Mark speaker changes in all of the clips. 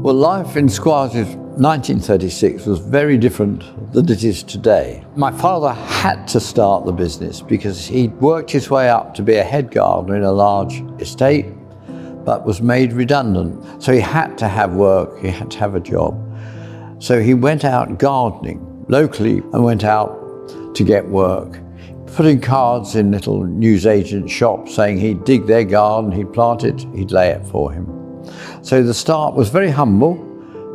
Speaker 1: Well, life in Squire's 1936 was very different than it is today. My father had to start the business because he'd worked his way up to be a head gardener in a large estate, but was made redundant. So he had to have work, he had to have a job. So he went out gardening locally and went out to get work, putting cards in little newsagent shops saying he'd dig their garden, he'd plant it, he'd lay it for him. So the start was very humble,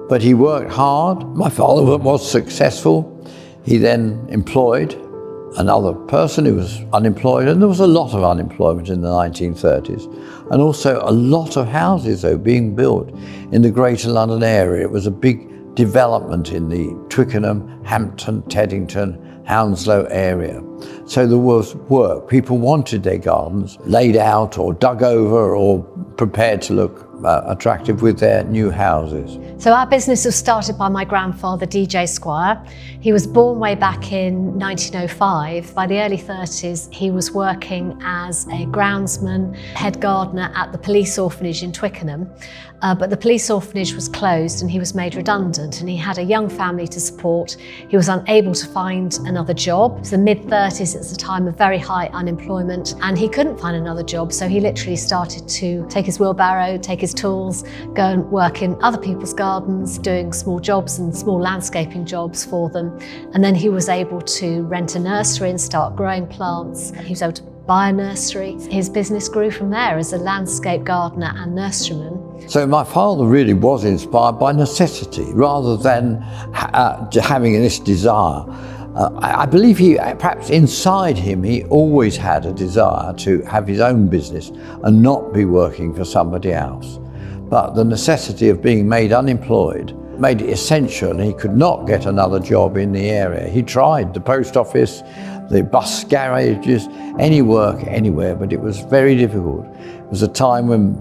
Speaker 1: but he worked hard. My father was successful. He then employed another person who was unemployed, and there was a lot of unemployment in the 1930s, and also a lot of houses though being built in the Greater London area. It was a big development in the Twickenham, Hampton, Teddington, Hounslow area. So there was work. People wanted their gardens laid out or dug over or prepared to look attractive with their new houses.
Speaker 2: So our business was started by my grandfather, DJ Squire. He was born way back in 1905. By the early 30s, he was working as a groundsman, head gardener at the police orphanage in Twickenham. But the police orphanage was closed and he was made redundant, and he had a young family to support. He was unable to find another job. It was the mid-30s, it's a time of very high unemployment, and he couldn't find another job, so he literally started to take his wheelbarrow, take his tools, go and work in other people's gardens, doing small jobs and small landscaping jobs for them. And then he was able to rent a nursery and start growing plants. He was able to buy a nursery. His business grew from there as a landscape gardener and nurseryman.
Speaker 1: So my father really was inspired by necessity rather than having this desire. I believe perhaps inside him, he always had a desire to have his own business and not be working for somebody else. But the necessity of being made unemployed made it essential, and he could not get another job in the area. He tried the post office, the bus garages, any work anywhere, but it was very difficult. It was a time when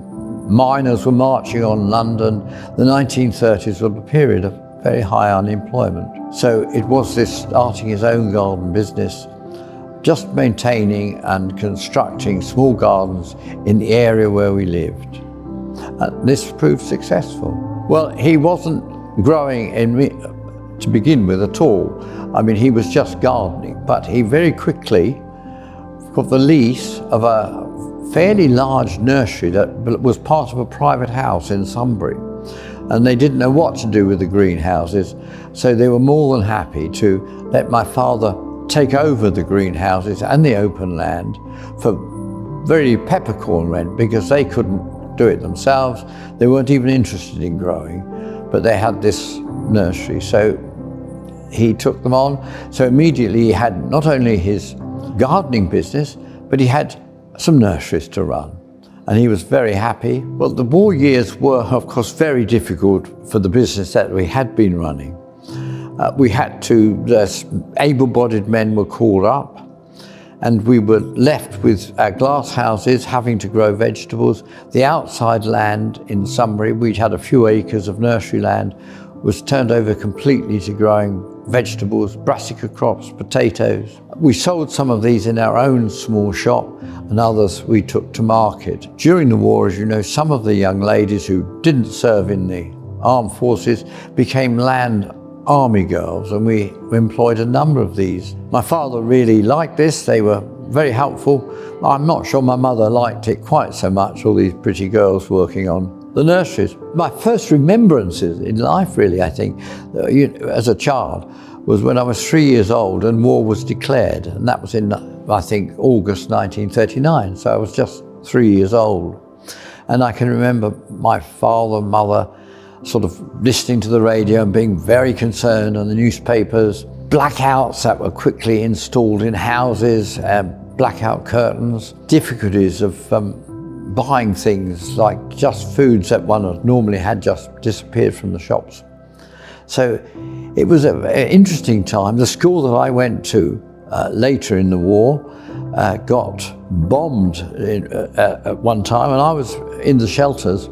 Speaker 1: miners were marching on London. The 1930s were a period of very high unemployment. So it was this starting his own garden business, just maintaining and constructing small gardens in the area where we lived. And this proved successful. Well, he wasn't growing to begin with at all. I mean, he was just gardening, but he very quickly got the lease of a fairly large nursery that was part of a private house in Sunbury. And they didn't know what to do with the greenhouses, so they were more than happy to let my father take over the greenhouses and the open land for very peppercorn rent, because they couldn't do it themselves. They weren't even interested in growing, but they had this nursery, so he took them on. So immediately he had not only his gardening business, but he had some nurseries to run. And he was very happy. Well, the war years were, of course, very difficult for the business that we had been running. We had to, able-bodied men were called up, and we were left with our glass houses, having to grow vegetables. The outside land in Sunbury, we'd had a few acres of nursery land, was turned over completely to growing vegetables, brassica crops, potatoes. We sold some of these in our own small shop, and others we took to market. During the war, as you know, some of the young ladies who didn't serve in the armed forces became land army girls, and we employed a number of these. My father really liked this. They were very helpful. I'm not sure my mother liked it quite so much, all these pretty girls working on the nurseries. My first remembrances in life, really, I think, as a child, was when I was 3 years old and war was declared, and that was in, I think, August 1939, so I was just 3 years old. And I can remember my father and mother sort of listening to the radio and being very concerned, and the newspapers, blackouts that were quickly installed in houses, blackout curtains, difficulties of buying things like just foods that one normally had just disappeared from the shops. So it was an interesting time. The school that I went to later in the war got bombed at one time, and I was in the shelters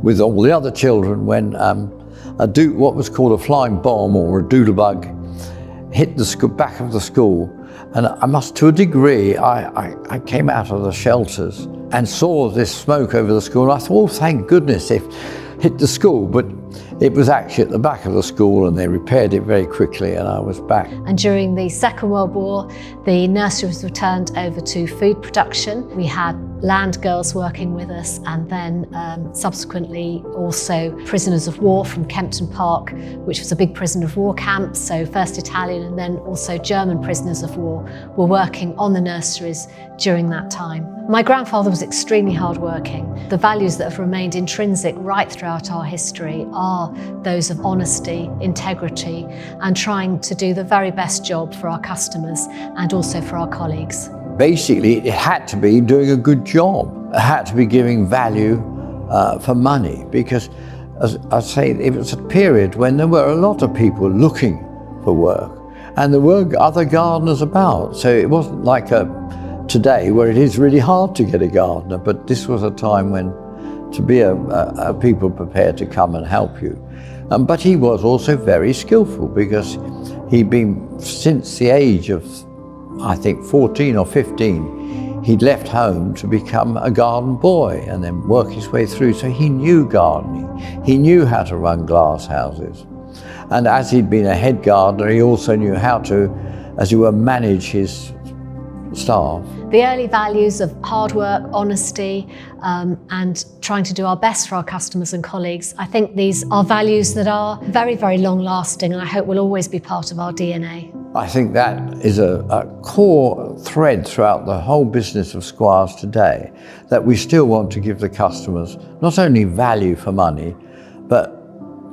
Speaker 1: with all the other children when what was called a flying bomb or a doodlebug hit the back of the school. And I must, to a degree, I came out of the shelters and saw this smoke over the school, and I thought, oh, thank goodness it hit the school. But It was actually at the back of the school and they repaired it very quickly and I was back.
Speaker 2: And during the Second World War, the nursery was returned over to food production. We had land girls working with us, and then subsequently also prisoners of war from Kempton Park, which was a big prisoner of war camp. So first Italian and then also German prisoners of war were working on the nurseries during that time. My grandfather was extremely hardworking. The values that have remained intrinsic right throughout our history are those of honesty, integrity, and trying to do the very best job for our customers and also for our colleagues.
Speaker 1: Basically, it had to be doing a good job. It had to be giving value for money, because, as I say, it was a period when there were a lot of people looking for work, and there were other gardeners about. So it wasn't like today, where it is really hard to get a gardener, but this was a time when to be a people prepared to come and help you. But he was also very skillful, because he'd been, since the age of, I think, 14 or 15, he'd left home to become a garden boy and then work his way through. So he knew gardening. He knew how to run glass houses. And as he'd been a head gardener, he also knew how to, as it were, manage his staff.
Speaker 2: The early values of hard work, honesty, and trying to do our best for our customers and colleagues, I think these are values that are very, very long lasting, and I hope will always be part of our DNA.
Speaker 1: I think that is a core thread throughout the whole business of Squires today, that we still want to give the customers not only value for money, but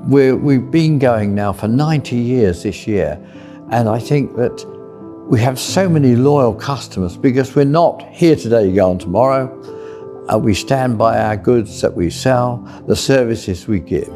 Speaker 1: we've been going now for 90 years this year, and I think that we have so many loyal customers because we're not here today, gone tomorrow. We stand by our goods that we sell, the services we give.